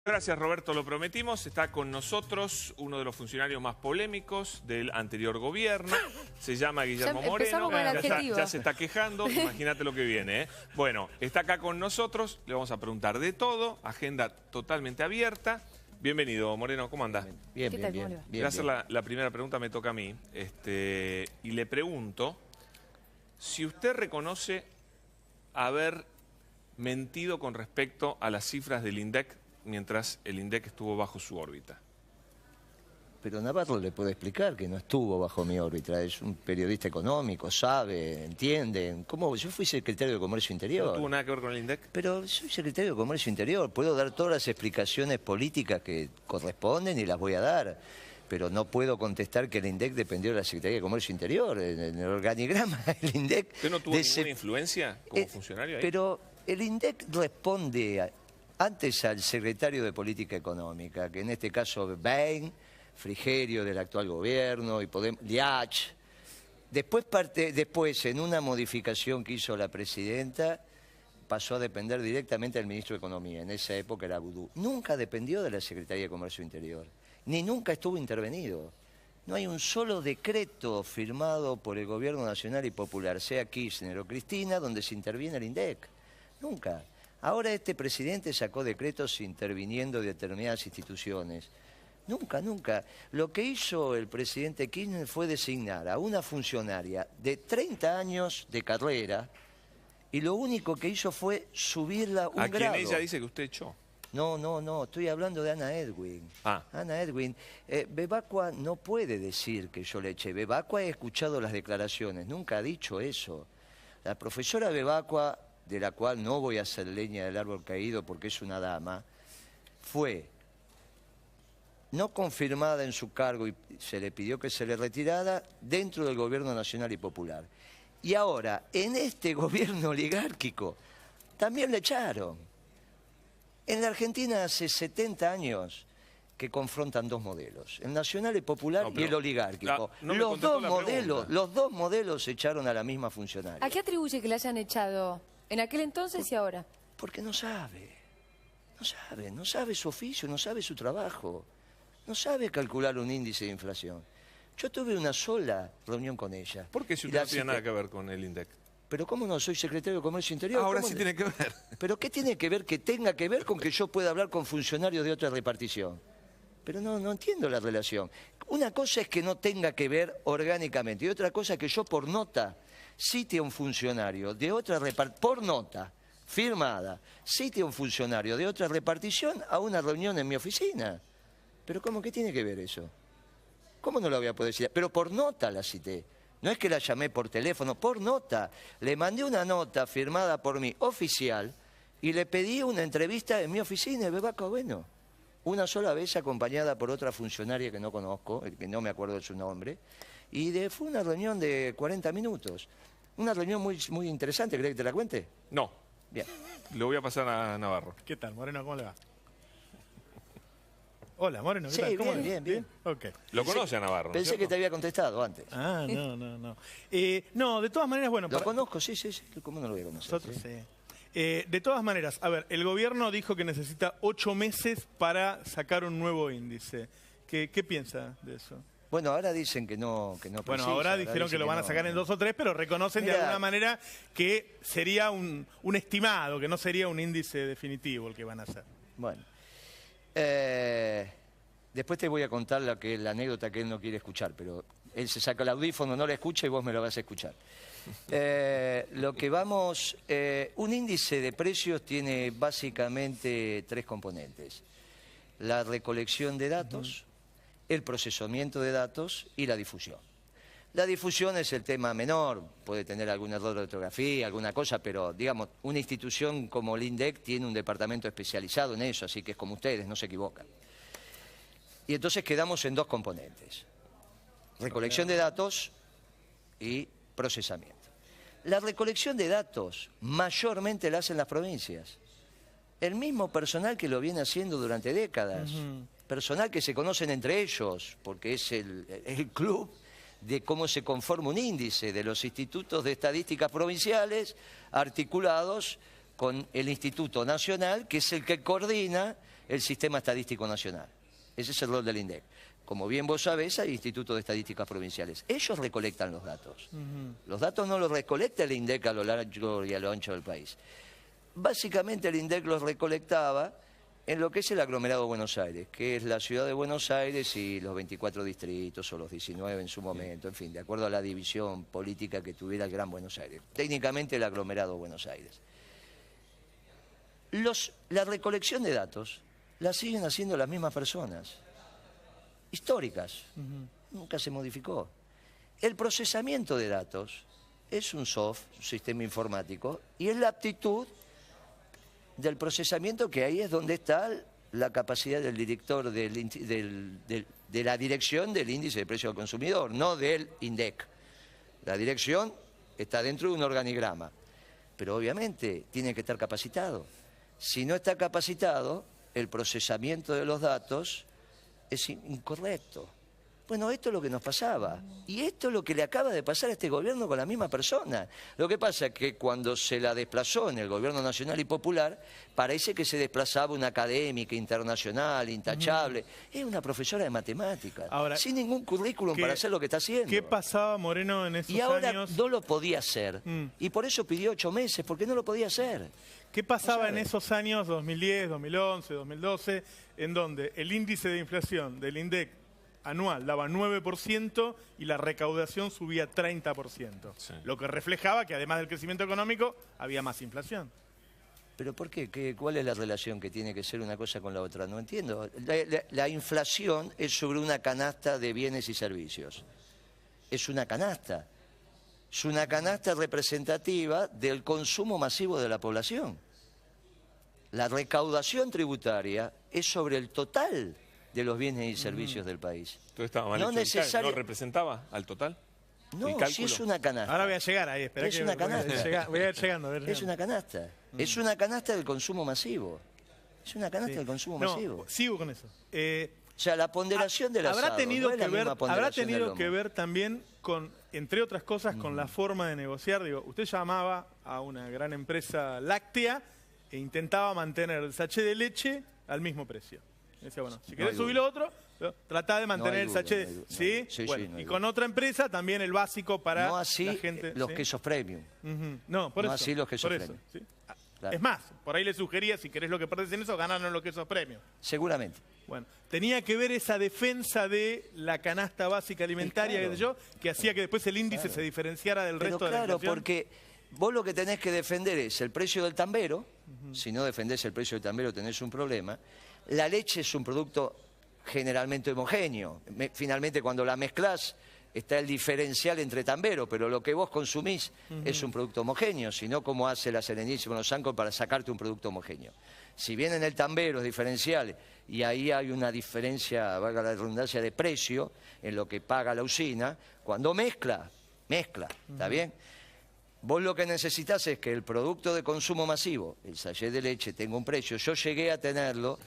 Gracias, Roberto, lo prometimos. Está con nosotros uno de los funcionarios más polémicos del anterior gobierno. Se llama Guillermo Moreno. Ya se está quejando. Imagínate lo que viene, ¿eh? Bueno, está acá con nosotros. Le vamos a preguntar de todo. Agenda totalmente abierta. Bienvenido, Moreno. ¿Cómo anda? Bien. Voy a hacer la primera pregunta, me toca a mí. Y le pregunto si usted reconoce haber mentido con respecto a las cifras del INDEC mientras el INDEC estuvo bajo su órbita. Pero Navarro le puede explicar que no estuvo bajo mi órbita. Es un periodista económico, sabe, entiende. ¿Cómo? Yo fui secretario de Comercio Interior. ¿No tuvo nada que ver con el INDEC? Pero soy secretario de Comercio Interior. Puedo dar todas las explicaciones políticas que corresponden y las voy a dar. Pero no puedo contestar que el INDEC dependió de la Secretaría de Comercio Interior. En el organigrama del INDEC... ¿Usted no tuvo ninguna influencia como funcionario ahí? Pero el INDEC responde antes al secretario de Política Económica, que en este caso Bain, Frigerio del actual gobierno, y Liach. Después, en una modificación que hizo la presidenta, pasó a depender directamente del ministro de Economía. En esa época era Vudú. Nunca dependió de la Secretaría de Comercio Interior, ni nunca estuvo intervenido. No hay un solo decreto firmado por el Gobierno Nacional y Popular, sea Kirchner o Cristina, donde se interviene el INDEC. Nunca. Ahora este presidente sacó decretos interviniendo de determinadas instituciones. Nunca. Lo que hizo el presidente Kirchner fue designar a una funcionaria de 30 años de carrera y lo único que hizo fue subirla un grado. ¿A quién ella dice que usted echó? No, estoy hablando de Ana Edwin. Ana Edwin. Bebacua no puede decir que yo le eché. Bebacua ha escuchado las declaraciones, nunca ha dicho eso. La profesora Bebacua, de la cual no voy a hacer leña del árbol caído porque es una dama, fue no confirmada en su cargo y se le pidió que se le retirara dentro del Gobierno Nacional y Popular. Y ahora, en este gobierno oligárquico, también le echaron. En la Argentina hace 70 años que confrontan dos modelos, el nacional y popular y el oligárquico. Los dos modelos echaron a la misma funcionaria. ¿A qué atribuye que le hayan echado en aquel entonces y ahora? Porque no sabe su oficio, no sabe su trabajo, no sabe calcular un índice de inflación. Yo tuve una sola reunión con ella. ¿Por qué si usted no tiene nada que ver con el INDEC? Pero ¿cómo no? Soy secretario de Comercio Interior. Ahora sí tiene que ver. ¿Pero qué tiene que ver que tenga que ver con que yo pueda hablar con funcionarios de otra repartición? Pero no entiendo la relación. Una cosa es que no tenga que ver orgánicamente y otra cosa es que yo por nota cite a un funcionario de otra repartición, por nota, firmada, cite a un funcionario de otra repartición a una reunión en mi oficina. ¿Pero cómo? ¿Qué tiene que ver eso? ¿Cómo no la voy a poder citar? Pero por nota la cité. No es que la llamé por teléfono, por nota. Le mandé una nota firmada por mí, oficial, y le pedí una entrevista en mi oficina, Bebacua, bueno. Una sola vez acompañada por otra funcionaria que no conozco, que no me acuerdo de su nombre, y fue una reunión de 40 minutos. Una reunión muy interesante, ¿querés que te la cuente? No. Bien. Lo voy a pasar a Navarro. ¿Qué tal, Moreno? ¿Cómo le va? Hola, Moreno, ¿qué sí, tal? ¿Cómo bien. Okay. Lo conoce a Navarro, ¿no? Pensé que te había contestado antes. No. No, de todas maneras, bueno... Lo conozco, sí. ¿Cómo no lo voy a conocer? Nosotros sí. De todas maneras, a ver, el gobierno dijo que necesita 8 meses para sacar un nuevo índice. ¿Qué piensa de eso? Bueno, ahora dicen que no Bueno, precisa, ahora dijeron que lo van a sacar en 2 o 3, pero reconocen de alguna manera que sería un estimado, que no sería un índice definitivo el que van a hacer. Bueno. Después te voy a contar la anécdota que él no quiere escuchar, pero él se saca el audífono, no la escucha y vos me lo vas a escuchar. Un índice de precios tiene básicamente 3 componentes. La recolección de datos, el procesamiento de datos y la difusión. La difusión es el tema menor, puede tener algún error de ortografía, alguna cosa, pero digamos, una institución como el INDEC tiene un departamento especializado en eso, así que es como ustedes, no se equivocan. Y entonces quedamos en 2 componentes, recolección de datos y procesamiento. La recolección de datos mayormente la hacen las provincias. El mismo personal que lo viene haciendo durante décadas, personal que se conocen entre ellos, porque es el club de cómo se conforma un índice de los institutos de estadísticas provinciales articulados con el Instituto Nacional, que es el que coordina el Sistema Estadístico Nacional. Ese es el rol del INDEC. Como bien vos sabés, hay institutos de estadísticas provinciales. Ellos recolectan los datos. Los datos no los recolecta el INDEC a lo largo y a lo ancho del país. Básicamente el INDEC los recolectaba en lo que es el aglomerado de Buenos Aires, que es la ciudad de Buenos Aires y los 24 distritos o los 19 en su momento, en fin, de acuerdo a la división política que tuviera el Gran Buenos Aires. Técnicamente el aglomerado de Buenos Aires. La recolección de datos la siguen haciendo las mismas personas, históricas, nunca se modificó. El procesamiento de datos es un sistema informático, y es la aptitud del procesamiento, que ahí es donde está la capacidad del director de la dirección del índice de precio al consumidor, no del INDEC. La dirección está dentro de un organigrama, pero obviamente tiene que estar capacitado. Si no está capacitado, el procesamiento de los datos es incorrecto. Bueno, esto es lo que nos pasaba. Y esto es lo que le acaba de pasar a este gobierno con la misma persona. Lo que pasa es que cuando se la desplazó en el gobierno nacional y popular, parece que se desplazaba una académica internacional, intachable. Es una profesora de matemáticas, ahora, sin ningún currículum para hacer lo que está haciendo. ¿Qué pasaba, Moreno, en esos años? Y ahora no lo podía hacer. Y por eso pidió 8 meses, porque no lo podía hacer. ¿Qué pasaba en esos años, 2010, 2011, 2012, en donde el índice de inflación del INDEC anual daba 9% y la recaudación subía 30%? Sí. Lo que reflejaba que además del crecimiento económico había más inflación. ¿Pero por qué? ¿Cuál es la relación que tiene que ser una cosa con la otra? No entiendo. La inflación es sobre una canasta de bienes y servicios. Es una canasta. Es una canasta representativa del consumo masivo de la población. La recaudación tributaria es sobre el total de los bienes y servicios del país. Entonces estaba mal hecho. ¿No representaba al total? No, sí es una canasta. Ahora voy a llegar ahí, espera. Es una canasta. Voy a ir llegando. Es una canasta. Es una canasta del consumo masivo. Es una canasta del consumo masivo. Sigo con eso. O sea, la ponderación de la habrá tenido que ver también con, entre otras cosas, con la forma de negociar. Digo, usted llamaba a una gran empresa láctea e intentaba mantener el sachet de leche al mismo precio. Decía, bueno, si querés subir lo otro, tratá de mantener el sachet. ¿Sí? Bueno, y con otra empresa también el básico para no así la gente. Los quesos premium. No, por eso. No así los quesos premium. ¿Sí? Claro. Es más, por ahí le sugería, si querés lo que perdés en eso, ganaron los quesos premium. Seguramente. Bueno, tenía que ver esa defensa de la canasta básica alimentaria, que hacía que después el índice se diferenciara del resto de la inflación. Claro, porque vos lo que tenés que defender es el precio del tambero. Si no defendés el precio del tambero tenés un problema. La leche es un producto generalmente homogéneo. Finalmente, cuando la mezclás, está el diferencial entre tambero, pero lo que vos consumís es un producto homogéneo, sino como hace la Serenísima Los Ancos para sacarte un producto homogéneo. Si bien en el tambero es diferencial y ahí hay una diferencia, valga la redundancia, de precio en lo que paga la usina, cuando mezcla, ¿está bien? Vos lo que necesitas es que el producto de consumo masivo, el sachet de leche, tenga un precio. Yo llegué a tenerlo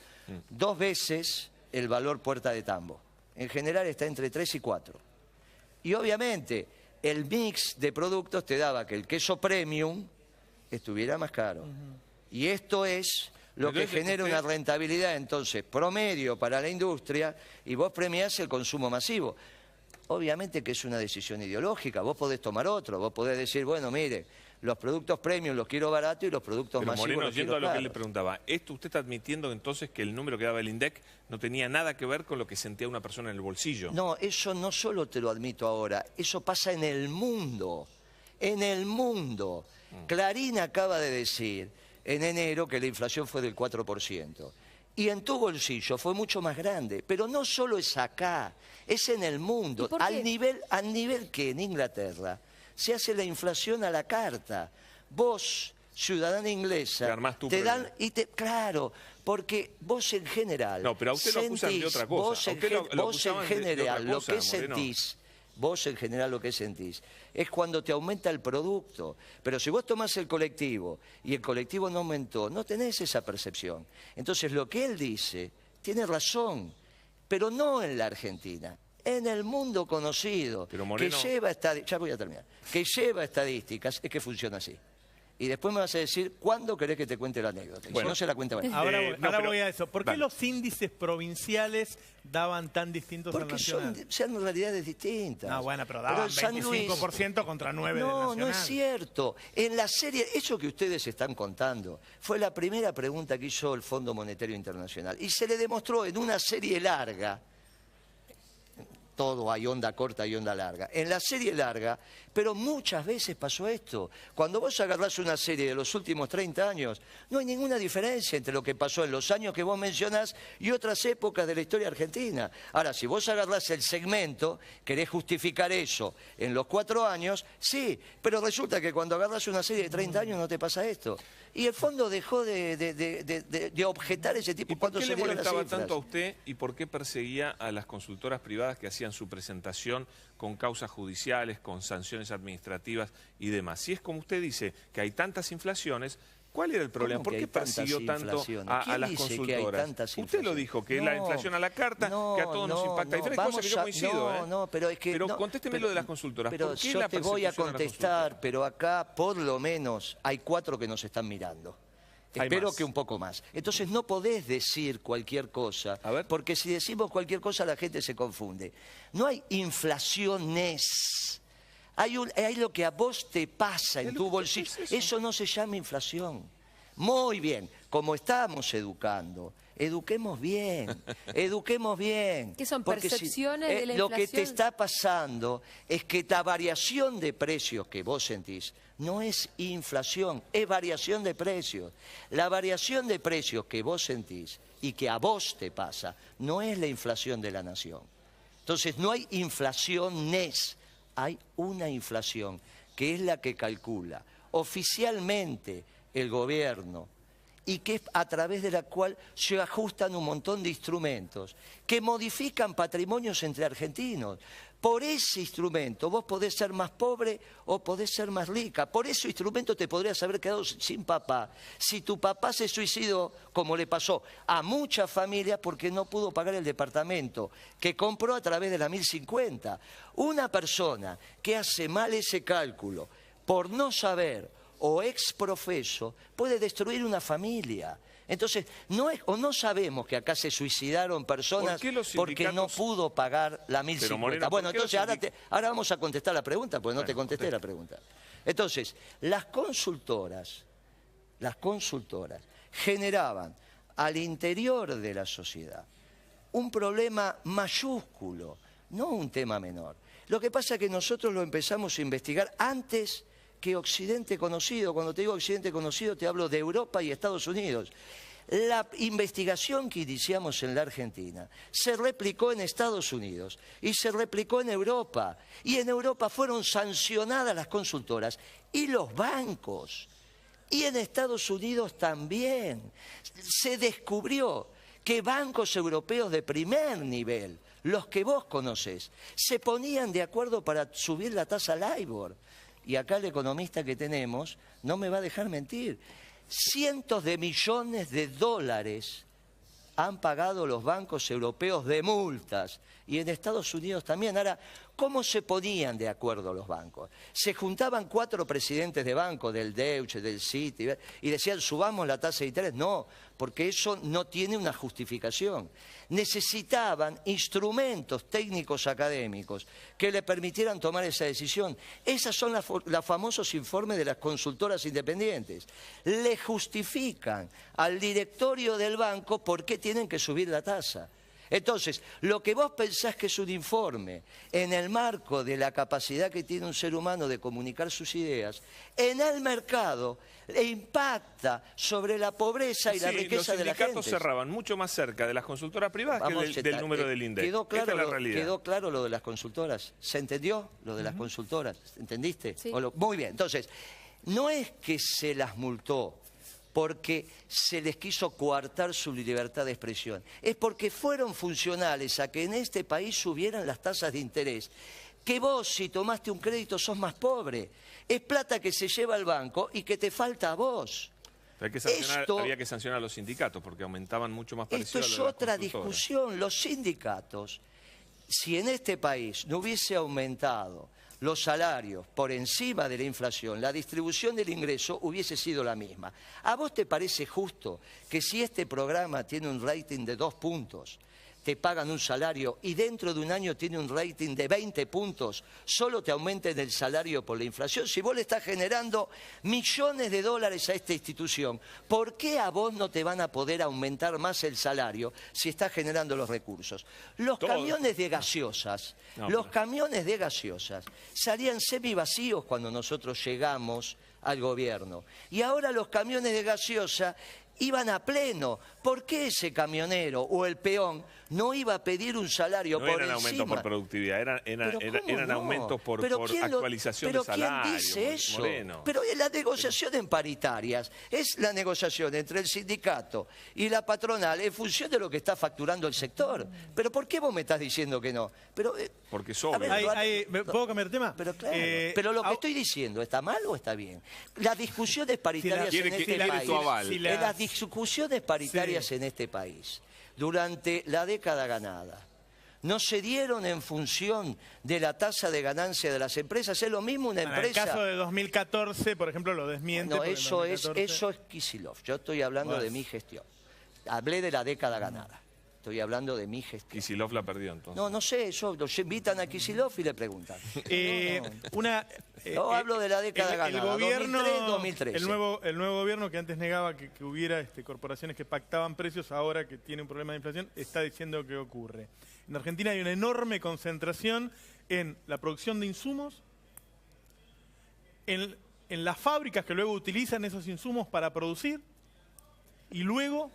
2 veces el valor puerta de tambo. En general está entre 3 y 4. Y obviamente el mix de productos te daba que el queso premium estuviera más caro. Y esto es lo que genera una rentabilidad entonces promedio para la industria, y vos premiás el consumo masivo. Obviamente que es una decisión ideológica, vos podés tomar otro, vos podés decir, bueno, mire, los productos premium los quiero barato y los productos masivos Moreno, los quiero yendo a lo que caro. él le preguntaba, ¿usted está admitiendo entonces que el número que daba el INDEC no tenía nada que ver con lo que sentía una persona en el bolsillo? No, eso no solo te lo admito ahora, eso pasa en el mundo. En el mundo. Clarín acaba de decir en enero que la inflación fue del 4%. Y en tu bolsillo fue mucho más grande. Pero no solo es acá, es en el mundo. Al nivel que en Inglaterra se hace la inflación a la carta. Vos, ciudadana inglesa, te dan... Claro, porque vos en general... No, pero a usted lo acusan de otra cosa. Vos en general lo que sentís... Vos en general lo que sentís es cuando te aumenta el producto. Pero si vos tomás el colectivo y el colectivo no aumentó, no tenés esa percepción. Entonces lo que él dice tiene razón, pero no en la Argentina, en el mundo conocido, pero Moreno... que lleva estadísticas, ya voy a terminar, que lleva estadísticas, es que funciona así. Y después me vas a decir, ¿cuándo querés que te cuente la anécdota? Bueno, si no se la cuenta. Ahora voy a eso. ¿Por qué los índices provinciales daban tan distintos al nacional? Porque son realidades distintas. No, bueno, pero daban 25% contra 9% del nacional. No es cierto. En la serie, eso que ustedes están contando, fue la primera pregunta que hizo el Fondo Monetario Internacional. Y se le demostró en una serie larga. Todo hay onda corta y onda larga. En la serie larga, pero muchas veces pasó esto. Cuando vos agarrás una serie de los últimos 30 años, no hay ninguna diferencia entre lo que pasó en los años que vos mencionás y otras épocas de la historia argentina. Ahora, si vos agarrás el segmento, querés justificar eso en los 4 años, sí, pero resulta que cuando agarrás una serie de 30 años no te pasa esto. Y el fondo dejó de objetar ese tipo. ¿Y por qué le molestaba tanto a usted y por qué perseguía a las consultoras privadas que hacían su presentación con causas judiciales, con sanciones administrativas y demás? Si es como usted dice, que hay tantas inflaciones, ¿cuál era el problema? ¿Por qué persiguió tanto a las consultoras? Usted lo dijo, que la inflación a la carta, que a todos nos impacta diferente, cosa que yo coincido. Pero es que... Pero contésteme lo de las consultoras. Pero ¿Por qué yo la te voy a persecución contestar, pero acá por lo menos hay 4 que nos están mirando. Espero que un poco más. Entonces no podés decir cualquier cosa, porque si decimos cualquier cosa la gente se confunde. No hay inflaciones. Hay lo que a vos te pasa en tu bolsillo. Eso no se llama inflación. Muy bien, como estamos educando, eduquemos bien, eduquemos bien. ¿Qué son percepciones de la inflación? Lo que te está pasando es que la variación de precios que vos sentís no es inflación, es variación de precios. La variación de precios que vos sentís y que a vos te pasa no es la inflación de la nación. Entonces no hay inflaciones, hay una inflación que es la que calcula oficialmente el gobierno y que es a través de la cual se ajustan un montón de instrumentos que modifican patrimonios entre argentinos. Por ese instrumento vos podés ser más pobre o podés ser más rica. Por ese instrumento te podrías haber quedado sin papá. Si tu papá se suicidó, como le pasó a muchas familias porque no pudo pagar el departamento que compró a través de la 1050. Una persona que hace mal ese cálculo por no saber o exprofeso puede destruir una familia. Entonces, no sabemos que acá se suicidaron personas porque no pudo pagar la 1050. Moreno, bueno, entonces ahora vamos a contestar la pregunta, porque no te contesté la pregunta. Entonces, las consultoras generaban al interior de la sociedad un problema mayúsculo, no un tema menor. Lo que pasa es que nosotros lo empezamos a investigar antes que Occidente conocido. Cuando te digo Occidente conocido te hablo de Europa y Estados Unidos. La investigación que iniciamos en la Argentina se replicó en Estados Unidos y se replicó en Europa. Y en Europa fueron sancionadas las consultoras y los bancos. Y en Estados Unidos también. Se descubrió que bancos europeos de primer nivel, los que vos conocés, se ponían de acuerdo para subir la tasa LIBOR. Y acá el economista que tenemos no me va a dejar mentir. Cientos de millones de dólares han pagado los bancos europeos de multas. Y en Estados Unidos también. Ahora, ¿cómo se ponían de acuerdo los bancos? Se juntaban 4 presidentes de banco, del Deutsche, del Citi, y decían, subamos la tasa de interés. No, porque eso no tiene una justificación. Necesitaban instrumentos técnicos académicos que le permitieran tomar esa decisión. Esos son los famosos informes de las consultoras independientes. Le justifican al directorio del banco por qué tienen que subir la tasa. Entonces, lo que vos pensás que es un informe en el marco de la capacidad que tiene un ser humano de comunicar sus ideas, en el mercado le impacta sobre la pobreza y la riqueza de la gente. Los sindicatos cerraban mucho más cerca de las consultoras privadas que del número del INDEC. Quedó claro lo de las consultoras. ¿Se entendió lo de las consultoras? ¿Entendiste? Sí. Muy bien. Entonces, no es que se las multó porque se les quiso coartar su libertad de expresión. Es porque fueron funcionales a que en este país subieran las tasas de interés. Que vos, si tomaste un crédito, sos más pobre. Es plata que se lleva al banco y que te falta a vos. Pero había que sancionar a los sindicatos porque aumentaban mucho más parecido a lo de las Esto es otra discusión. Los sindicatos, si en este país no hubiese aumentado los salarios por encima de la inflación, la distribución del ingreso hubiese sido la misma. ¿A vos te parece justo que si este programa tiene un rating de 2 puntos, te pagan un salario y dentro de un año tiene un rating de 20 puntos, solo te aumenten el salario por la inflación? Si vos le estás generando millones de dólares a esta institución, ¿por qué a vos no te van a poder aumentar más el salario si estás generando los recursos? Los camiones de gaseosas, camiones de gaseosas salían semivacíos cuando nosotros llegamos al gobierno. Y ahora los camiones de gaseosa iban a pleno. ¿Por qué ese camionero o el peón no iba a pedir un salario por encima? No eran aumentos por productividad, eran aumentos por actualización de salario. ¿Quién dice eso? Moreno. Pero la negociación en paritarias es la negociación entre el sindicato y la patronal en función de lo que está facturando el sector. ¿Pero por qué vos me estás diciendo que no? Porque sobre. ¿Puedo cambiar de tema? Pero claro, pero lo que estoy diciendo, ¿está mal o está bien? Las discusiones paritarias en este país... Las discusiones paritarias en este país durante la década ganada no se dieron en función de la tasa de ganancia de las empresas. Es lo mismo una empresa... En el caso de 2014, por ejemplo, lo desmiente. No, eso es Kicillof. Yo estoy hablando de mi gestión. Hablé de la década ganada. Estoy hablando de mi gestión. Kicillof la perdió, entonces. No sé, los invitan a Kicillof y le preguntan. No, hablo de la década ganada, el gobierno, 2003, 2013. El nuevo gobierno que antes negaba que hubiera corporaciones que pactaban precios, ahora que tiene un problema de inflación, está diciendo que ocurre. En Argentina hay una enorme concentración en la producción de insumos, en las fábricas que luego utilizan esos insumos para producir y luego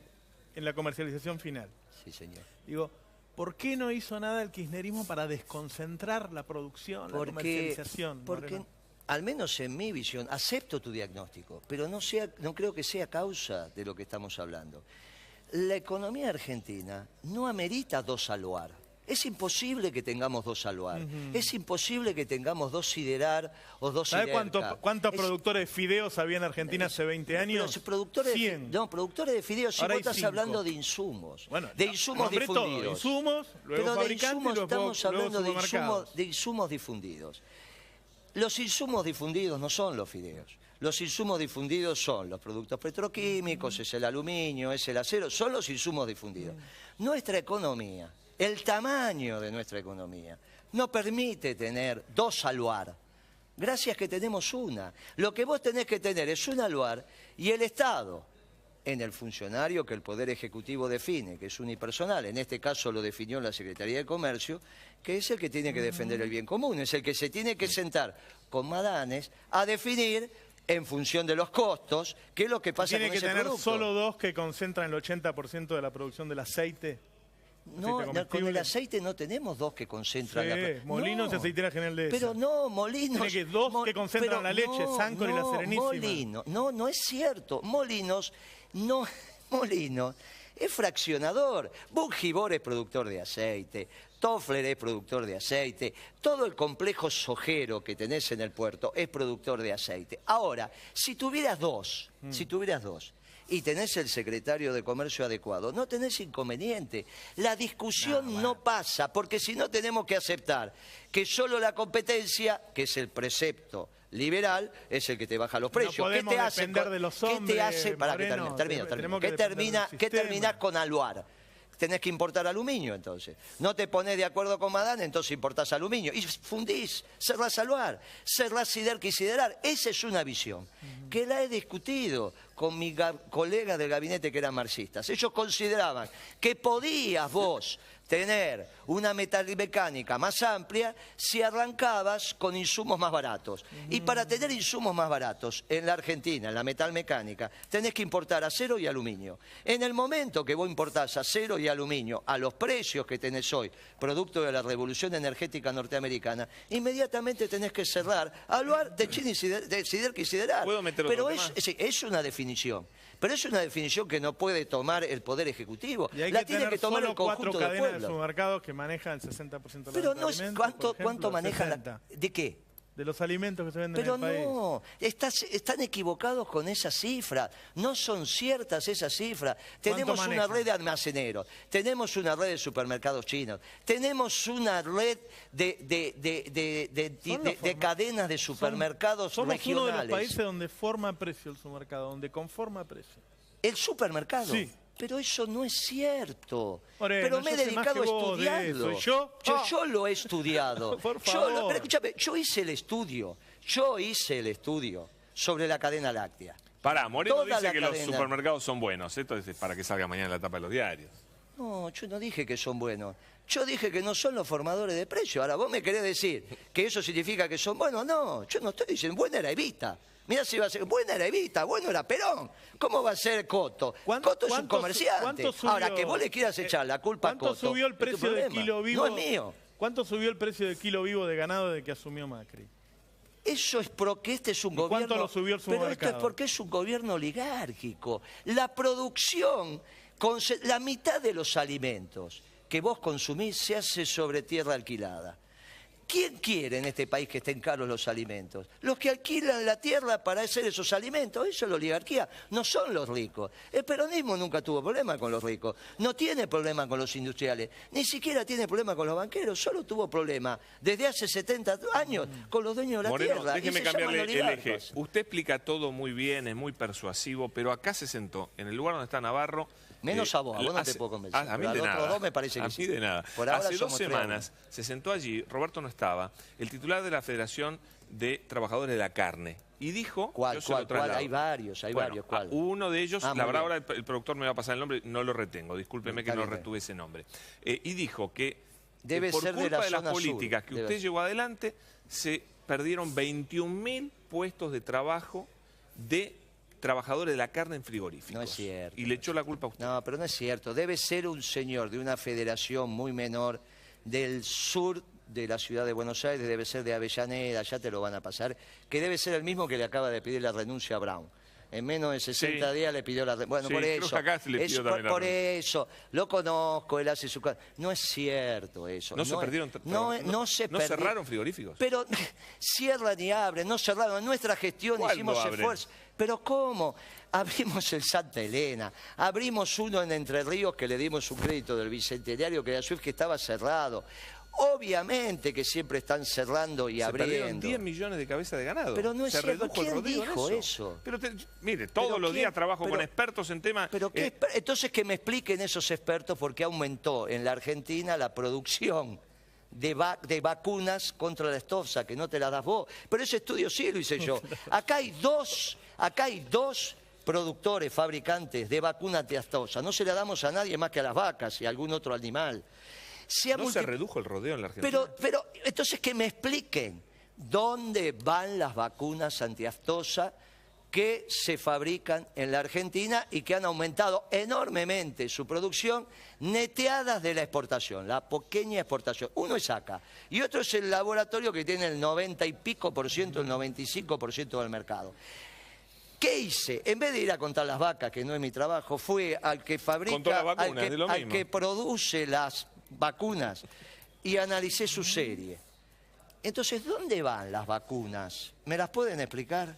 en la comercialización final. Sí, señor. Digo, ¿por qué no hizo nada el kirchnerismo para desconcentrar la producción, la comercialización? Porque, al menos en mi visión, acepto tu diagnóstico, pero no creo que sea causa de lo que estamos hablando. La economía argentina no amerita 2 Aluar. Es imposible que tengamos 2 Aluar. Es imposible que tengamos 2 Siderar o 2 Siderca. ¿Sabés cuántos productores de fideos había en Argentina hace 20 años? Productores 100. Productores de fideos. Si vos estás hablando de insumos. Bueno, de insumos difundidos. Todo, insumos, luego fabricantes, estamos hablando de insumos difundidos. Los insumos difundidos no son los fideos. Los insumos difundidos son los productos petroquímicos, es el aluminio, es el acero, son los insumos difundidos. Nuestra economía, el tamaño de nuestra economía, no permite tener 2 Aluar. Gracias que tenemos una. Lo que vos tenés que tener es un Aluar y el Estado, en el funcionario que el Poder Ejecutivo define, que es unipersonal, en este caso lo definió la Secretaría de Comercio, que es el que tiene que defender el bien común, es el que se tiene que sentar con Madanes a definir en función de los costos qué es lo que pasa con ese producto. ¿Tiene que tener solo 2 que concentran el 80% de la producción del aceite? No, con el aceite no tenemos 2 que concentran la producción. Molinos y Aceitera General de Pero no, Molinos... Tiene que 2 que concentran la leche, Sancor y la Serenísima. Molinos, no es cierto. Molinos es fraccionador. Bungibor es productor de aceite, Toffler es productor de aceite, todo el complejo sojero que tenés en el puerto es productor de aceite. Ahora, si tuvieras 2, y tenés el secretario de Comercio adecuado, no tenés inconveniente. La discusión no pasa, porque si no tenemos que aceptar que solo la competencia, que es el precepto liberal, es el que te baja los precios. No podemos depender de los hombres, ¿Qué te hace? Para que termine. ¿Qué terminás con Aluar? Tenés que importar aluminio, entonces. No te ponés de acuerdo con Madán, entonces importás aluminio. Y fundís, cerrás Aluar, cerrás Siderca y Siderar. Esa es una visión que la he discutido con mi colega del gabinete que eran marxistas. Ellos consideraban que podías vos tener una metalmecánica más amplia si arrancabas con insumos más baratos. Y para tener insumos más baratos en la Argentina, en la metalmecánica, tenés que importar acero y aluminio. En el momento que vos importás acero y aluminio a los precios que tenés hoy, producto de la revolución energética norteamericana, inmediatamente tenés que cerrar Aluar, Techín y Siderca y Siderar. Pero es una definición. Pero es una definición que no puede tomar el Poder Ejecutivo. Y hay la tiene que tomar el conjunto del pueblo. De supermercados que manejan el 60% de la Pero no es cuánto manejan la... ¿De qué? de los alimentos que se venden Pero en el país. no, están equivocados con esas cifras. No son ciertas esas cifras. Tenemos una red de almaceneros, tenemos una red de supermercados chinos, tenemos una red de cadenas de supermercados regionales. Somos uno de los países donde forma precio el supermercado, donde conforma precio. ¿El supermercado? Sí. Pero eso no es cierto. Moreno, pero me he dedicado a estudiarlo. ¿Yo? Yo lo he estudiado. Por favor. Pero escúchame, yo hice el estudio sobre la cadena láctea. Pará, Moreno dice que los supermercados son buenos. Esto es para que salga mañana en la tapa de los diarios. No, yo no dije que son buenos. Yo dije que no son los formadores de precios. Ahora, vos me querés decir que eso significa que son buenos. No, yo no estoy diciendo, buena era Evita. Mirá si va a ser, buena era Evita, bueno era Perón. ¿Cómo va a ser Coto? Coto es un comerciante. Ahora, que vos le quieras echar la culpa a Coto. ¿Cuánto subió el precio del kilo vivo? No es mío. ¿Cuánto subió el precio del kilo vivo de ganado desde que asumió Macri? Eso es porque este es un gobierno... ¿Cuánto lo subió el supermercado? Pero esto es porque es un gobierno oligárquico. La producción, la mitad de los alimentos que vos consumís se hace sobre tierra alquilada. ¿Quién quiere en este país que estén caros los alimentos? Los que alquilan la tierra para hacer esos alimentos. Eso es la oligarquía, no son los ricos. El peronismo nunca tuvo problema con los ricos, no tiene problema con los industriales, ni siquiera tiene problema con los banqueros, solo tuvo problema desde hace 70 años con los dueños de la Moreno, tierra. Déjeme cambiarle el eje. Usted explica todo muy bien, es muy persuasivo, pero acá se sentó, en el lugar donde está Navarro... Menos a vos no te puedo convencer. A mí de nada. Dos me parece que a mí de nada. Hace 2 semanas se sentó allí, Roberto no estaba, el titular de la Federación de Trabajadores de la Carne. Y dijo... ¿Cuál? Hay varios, ¿cuál? Uno de ellos, la verdad ahora el productor me va a pasar el nombre, no lo retengo, discúlpeme que no retuve ese nombre. Y dijo que por culpa de las políticas que usted llevó adelante, se perdieron 21.000 puestos de trabajo de trabajadores de la carne en frigoríficos. No es cierto. Y le echó la culpa a usted. No, pero no es cierto. Debe ser un señor de una federación muy menor del sur de la ciudad de Buenos Aires, debe ser de Avellaneda, ya te lo van a pasar, que debe ser el mismo que le acaba de pedir la renuncia a Brown. En menos de 60 días le pidió la renuncia. Bueno, por eso. Acá se le pidió también por eso. Lo conozco, él hace su... No es cierto eso. No se perdieron... No cerraron frigoríficos. Pero cierran y abren, no cerraron. En nuestra gestión hicimos esfuerzos. ¿Pero cómo? Abrimos el Santa Elena, abrimos uno en Entre Ríos que le dimos un crédito del Bicentenario que estaba cerrado. Obviamente que siempre están cerrando y abriendo. Se perdieron 10 millones de cabezas de ganado. Pero no es cierto. ¿Quién dijo eso? Pero mire, todos los días trabajo con expertos en temas... Entonces que me expliquen esos expertos por qué aumentó en la Argentina la producción de vacunas contra la estofa, que no te la das vos. Pero ese estudio sí lo hice yo. Acá hay dos productores, fabricantes de vacuna anti-aftosa. No se la damos a nadie más que a las vacas y a algún otro animal. ¿No se redujo el rodeo en la Argentina? Pero entonces que me expliquen dónde van las vacunas anti-aftosa que se fabrican en la Argentina y que han aumentado enormemente su producción, neteadas de la exportación, la pequeña exportación. Uno es acá y otro es el laboratorio que tiene el 90 y pico por ciento, el 95% del mercado. ¿Qué hice? En vez de ir a contar las vacas, que no es mi trabajo, fui al que fabrica, al que produce las vacunas y analicé su serie. Entonces, ¿dónde van las vacunas? ¿Me las pueden explicar?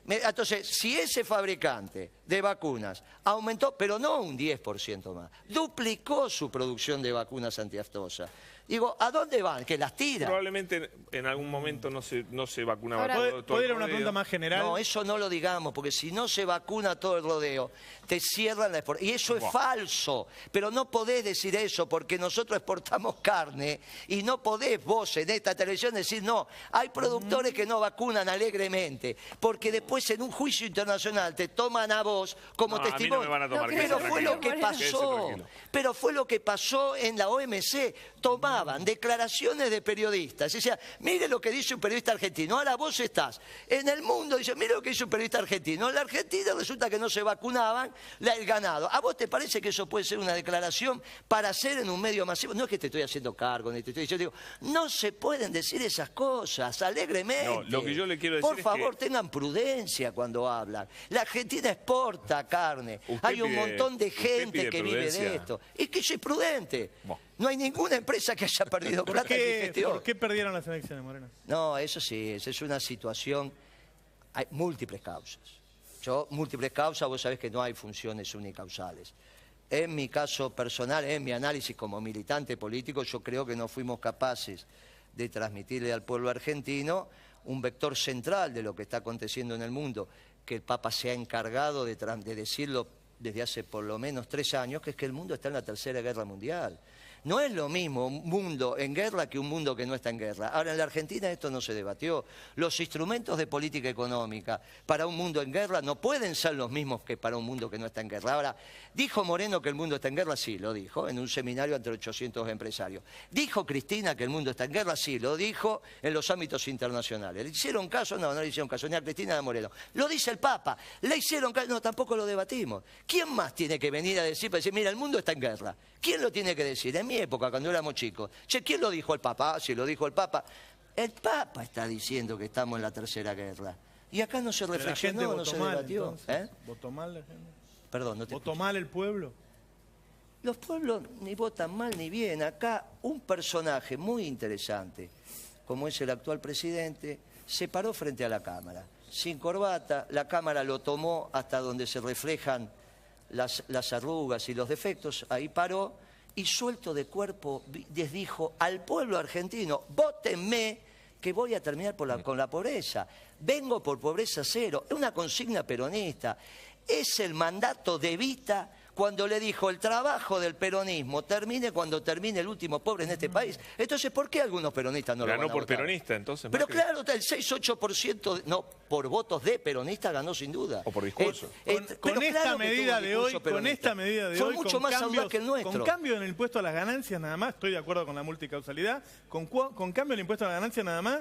Entonces, si ese fabricante de vacunas aumentó, pero no un 10% más, duplicó su producción de vacunas anti-aftosa. Digo, ¿a dónde van? ¿Que las tiran? Probablemente en algún momento no se vacunaba todo ¿Puede ir a una pregunta más general? No, eso no lo digamos, porque si no se vacuna todo el rodeo, te cierran la exportación. Y eso es falso, pero no podés decir eso, porque nosotros exportamos carne y no podés vos en esta televisión decir, no, hay productores que no vacunan alegremente, porque después en un juicio internacional te toman a vos como testimonio. A mí no me van a tomar, pero fue lo que pasó, pero fue lo que pasó en la OMC. Tomaban declaraciones de periodistas. O sea, mire lo que dice un periodista argentino. Ahora vos estás en el mundo, dice, mire lo que dice un periodista argentino. En la Argentina resulta que no se vacunaban el ganado. ¿A vos te parece que eso puede ser una declaración para hacer en un medio masivo? No es que te estoy haciendo cargo, ni te estoy diciendo, digo, no se pueden decir esas cosas alegremente. No, lo que yo le quiero decir Por favor, tengan prudencia cuando hablan. La Argentina exporta carne. Hay un montón de gente que vive de esto. Y que soy prudente. No hay ninguna empresa que haya perdido plata en mi gestión. ¿Por qué perdieron las elecciones, Moreno? No, eso sí, esa es una situación... Hay múltiples causas. Múltiples causas, vos sabés que no hay funciones unicausales. En mi caso personal, en mi análisis como militante político, yo creo que no fuimos capaces de transmitirle al pueblo argentino un vector central de lo que está aconteciendo en el mundo, que el Papa se ha encargado de decirlo desde hace por lo menos 3 años, que es que el mundo está en la Tercera Guerra Mundial. No es lo mismo un mundo en guerra que un mundo que no está en guerra. Ahora, en la Argentina esto no se debatió. Los instrumentos de política económica para un mundo en guerra no pueden ser los mismos que para un mundo que no está en guerra. Ahora, ¿dijo Moreno que el mundo está en guerra? Sí, lo dijo, en un seminario ante 800 empresarios. ¿Dijo Cristina que el mundo está en guerra? Sí, lo dijo en los ámbitos internacionales. ¿Le hicieron caso? No, no le hicieron caso, ni a Cristina ni a Moreno. Lo dice el Papa. ¿Le hicieron caso? No, tampoco lo debatimos. ¿Quién más tiene que venir a decir, para decir, mira, el mundo está en guerra? ¿Quién lo tiene que decir? En mi época, cuando éramos chicos. Che, ¿quién lo dijo? El Papa. Ah, sí, lo dijo el Papa. El Papa está diciendo que estamos en la Tercera Guerra. Y acá no se reflexionó, no se debatió. ¿Votó mal la gente? Perdón, no te ¿Votó mal el pueblo? Los pueblos ni votan mal ni bien. Acá un personaje muy interesante, como es el actual presidente, se paró frente a la Cámara. Sin corbata, la Cámara lo tomó hasta donde se reflejan las arrugas y los defectos, ahí paró y suelto de cuerpo les dijo al pueblo argentino, vótenme que voy a terminar con la pobreza, vengo por pobreza cero, es una consigna peronista, es el mandato de Evita cuando le dijo el trabajo del peronismo termine cuando termine el último pobre en este país. Entonces, ¿por qué algunos peronistas no lo van a votar? Ganó por peronista, entonces. Pero claro, el 6-8%, no, por votos de peronista ganó sin duda. O por discurso. Con esta medida de hoy, fue mucho más audaz que el nuestro. Con cambio en el impuesto a las ganancias nada más, estoy de acuerdo con la multicausalidad, con cambio en el impuesto a las ganancias nada más,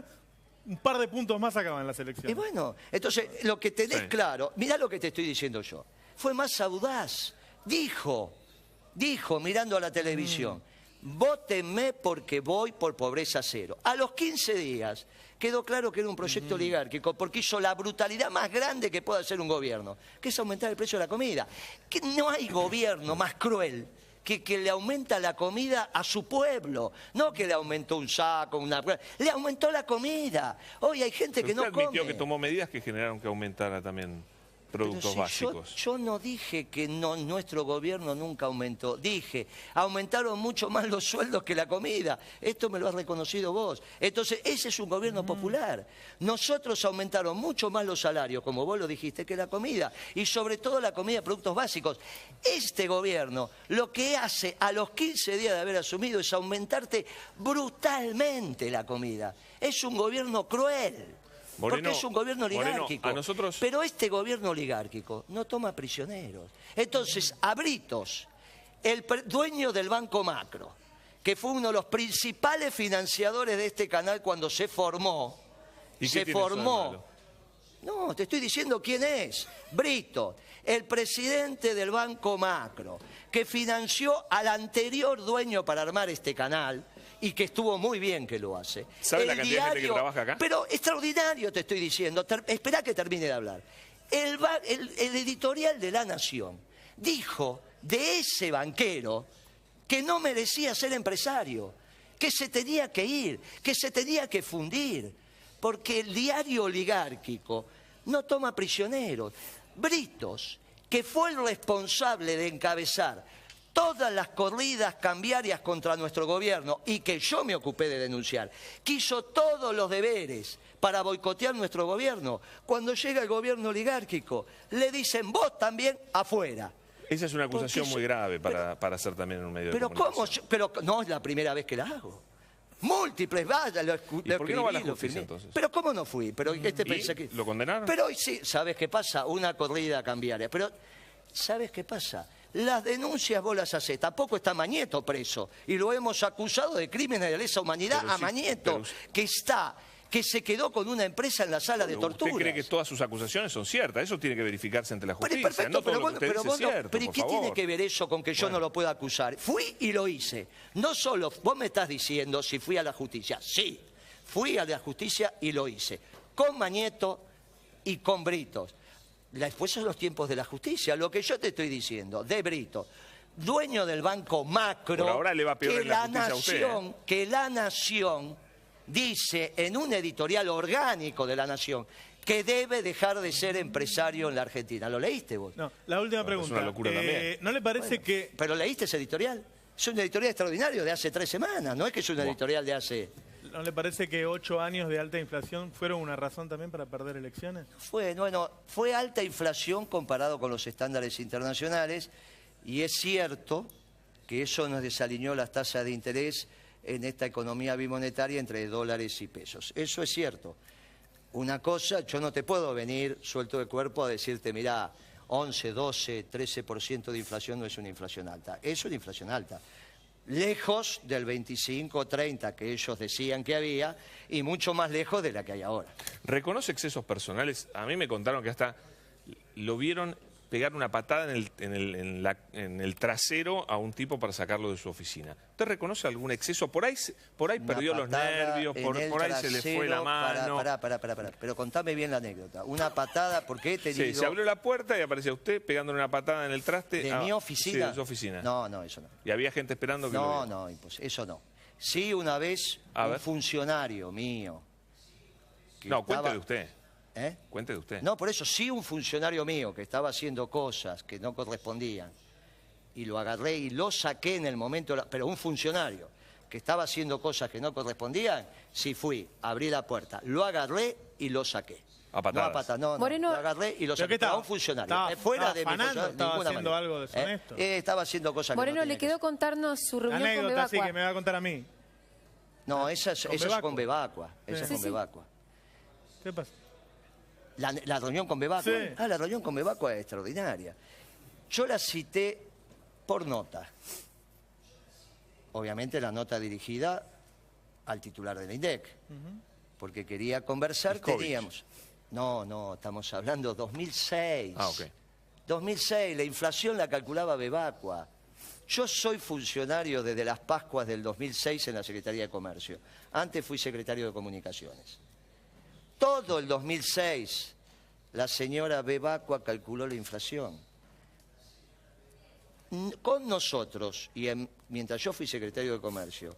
un par de puntos más acaban las elecciones. Y bueno, entonces, lo que tenés claro, mirá lo que te estoy diciendo yo, fue más audaz. Dijo, mirando a la televisión, vótenme porque voy por pobreza cero. A los 15 días quedó claro que era un proyecto oligárquico porque hizo la brutalidad más grande que puede hacer un gobierno, que es aumentar el precio de la comida. Que no hay gobierno más cruel que le aumenta la comida a su pueblo. No que le aumentó un saco, le aumentó la comida. Hoy hay gente que no come. Usted admitió que tomó medidas que generaron que aumentara también productos básicos. Yo no dije que nuestro gobierno nunca aumentó. Dije, aumentaron mucho más los sueldos que la comida. Esto me lo has reconocido vos. Entonces, ese es un gobierno popular. Nosotros aumentaron mucho más los salarios, como vos lo dijiste, que la comida. Y sobre todo la comida de productos básicos. Este gobierno lo que hace a los 15 días de haber asumido es aumentarte brutalmente la comida. Es un gobierno cruel. Moreno, porque es un gobierno oligárquico. Moreno, Pero este gobierno oligárquico no toma prisioneros. Entonces, a Britos, el dueño del Banco Macro, que fue uno de los principales financiadores de este canal cuando se formó, No, te estoy diciendo quién es. Brito, el presidente del Banco Macro, que financió al anterior dueño para armar este canal, y que estuvo muy bien que lo hace. ¿Sabe la cantidad de gente que trabaja acá? Pero extraordinario te estoy diciendo. Esperá que termine de hablar. El editorial de La Nación dijo de ese banquero que no merecía ser empresario, que se tenía que ir, que se tenía que fundir, porque el diario oligárquico no toma prisioneros. Britos, que fue el responsable de encabezar todas las corridas cambiarias contra nuestro gobierno y que yo me ocupé de denunciar, que hizo todos los deberes para boicotear nuestro gobierno, cuando llega el gobierno oligárquico, le dicen vos también afuera. Esa es una acusación muy grave para hacer también en un medio de comunicación. Pero no es la primera vez que la hago. Múltiples, vaya, lo ¿Y por qué no va a la justicia entonces? Pero ¿cómo no fui? Pero ¿Lo condenaron? Pero hoy sí, ¿sabes qué pasa? Una corrida cambiaria. Pero ¿sabes qué pasa? Las denuncias vos las hacés. Tampoco está Mañeto preso. Y lo hemos acusado de crímenes de lesa humanidad a Mañeto, que se quedó con una empresa en la sala de torturas. ¿Usted cree que todas sus acusaciones son ciertas? Eso tiene que verificarse ante la justicia. Perfecto, pero ¿y qué tiene que ver eso con que yo no lo pueda acusar? Fui y lo hice. No solo, vos me estás diciendo si fui a la justicia. Sí, fui a la justicia y lo hice. Con Mañeto y con Britos. Después son los tiempos de la justicia. Lo que yo te estoy diciendo, de Brito, dueño del Banco Macro, por ahora le va peor en la justicia a usted, que La Nación dice en un editorial orgánico de La Nación que debe dejar de ser empresario en la Argentina. ¿Lo leíste vos? No, la última pregunta. Es una locura también. ¿No le parece que...? ¿Pero leíste ese editorial? Es un editorial extraordinario de hace 3 semanas, no es que es un editorial de hace... ¿No le parece que 8 años de alta inflación fueron una razón también para perder elecciones? Fue alta inflación comparado con los estándares internacionales y es cierto que eso nos desalineó las tasas de interés en esta economía bimonetaria entre dólares y pesos. Eso es cierto. Una cosa, yo no te puedo venir suelto de cuerpo a decirte, mirá, 11, 12, 13% de inflación no es una inflación alta. Es una inflación alta. Lejos del 25 o 30 que ellos decían que había y mucho más lejos de la que hay ahora. ¿Reconoce excesos personales? A mí me contaron que hasta lo vieron pegar una patada en el trasero a un tipo para sacarlo de su oficina. ¿Usted reconoce algún exceso? Por ahí perdió los nervios, por ahí se le fue la mano. Pará, pero contame bien la anécdota. Una patada, porque he tenido... Sí, se abrió la puerta y aparecía usted pegándole una patada en el traste. ¿De mi oficina? Sí, de su oficina. No, eso no. ¿Y había gente esperando que lo viera? Eso no. Sí, una vez un funcionario mío... cuente de usted. Cuente de usted. No, por eso sí un funcionario mío que estaba haciendo cosas que no correspondían y lo agarré y lo saqué en el momento, pero un funcionario que estaba haciendo cosas que no correspondían, sí fui, abrí la puerta, lo agarré y lo saqué. A patadas. No, Moreno, lo agarré y lo saqué. Estaba un funcionario. Estaba haciendo algo deshonesto. Estaba haciendo cosas Moreno, que no le quedó contarnos su reunión anécdota, con Bebacua. sí, que me va a contar a mí. No, esa es con Bebacua. Esa es con Bebacua. ¿Qué pasa? La reunión con Bebacua. Sí. La reunión con Bebacua es extraordinaria. Yo la cité por nota. Obviamente la nota dirigida al titular de la INDEC. Porque quería conversar, teníamos... No, estamos hablando 2006. 2006, la inflación la calculaba Bebacua. Yo soy funcionario desde las Pascuas del 2006 en la Secretaría de Comercio. Antes fui secretario de Comunicaciones. Todo el 2006 la señora Bebacua calculó la inflación. Con nosotros, mientras yo fui secretario de Comercio,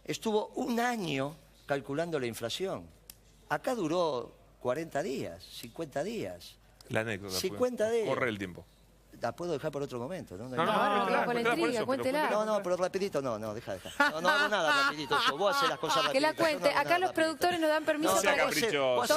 estuvo 1 año calculando la inflación. Acá duró 40 días, 50 días. La anécdota. 50 días. Corre el tiempo. La puedo dejar para otro momento, ¿no? Con la intriga, cuéntela. No, pero rapidito, deja. No hago nada rapidito yo. Vos haces las cosas rapidito. Que la cuente. Acá los productores nos dan permiso para que... Vos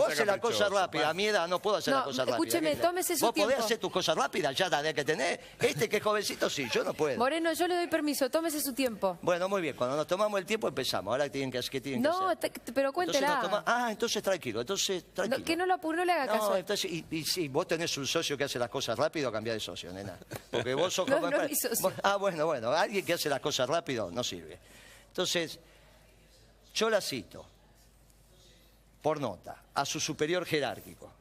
haces la cosa rápida. A mi edad no puedo hacer las cosas rápidas. Escúcheme, tómese su tiempo. Vos podés hacer tus cosas rápidas, ya la que tenés. Que es jovencito, sí, yo no puedo. Moreno, yo le doy permiso, tómese su tiempo. Bueno, muy bien, cuando nos tomamos el tiempo empezamos. Ahora tienen que hacer. No, pero cuéntela. Entonces tranquilo, Que no lo apure, no le haga caso. Y sí, vos tenés un socio que hace las cosas rápido, cambiá de socio, nena. Porque vos sos no es mi socio. Bueno, alguien que hace las cosas rápido no sirve. Entonces, yo la cito por nota a su superior jerárquico.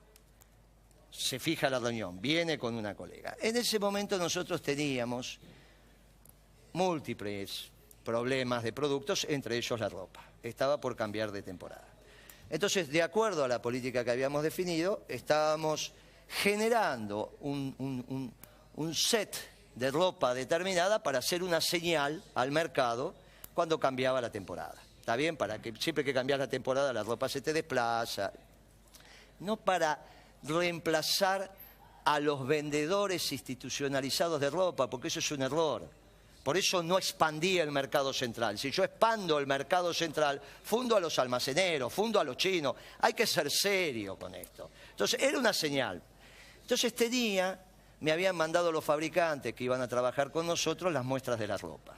Se fija la reunión, viene con una colega. En ese momento nosotros teníamos múltiples problemas de productos, entre ellos la ropa. Estaba por cambiar de temporada. Entonces, de acuerdo a la política que habíamos definido, estábamos generando un set de ropa determinada para hacer una señal al mercado cuando cambiaba la temporada. ¿Está bien? Para que siempre que cambias la temporada la ropa se te desplaza. No para reemplazar a los vendedores institucionalizados de ropa, porque eso es un error. Por eso no expandía el mercado central. Si yo expando el mercado central, fundo a los almaceneros, fundo a los chinos. Hay que ser serio con esto. Entonces, era una señal. Entonces me habían mandado los fabricantes que iban a trabajar con nosotros las muestras de la ropa.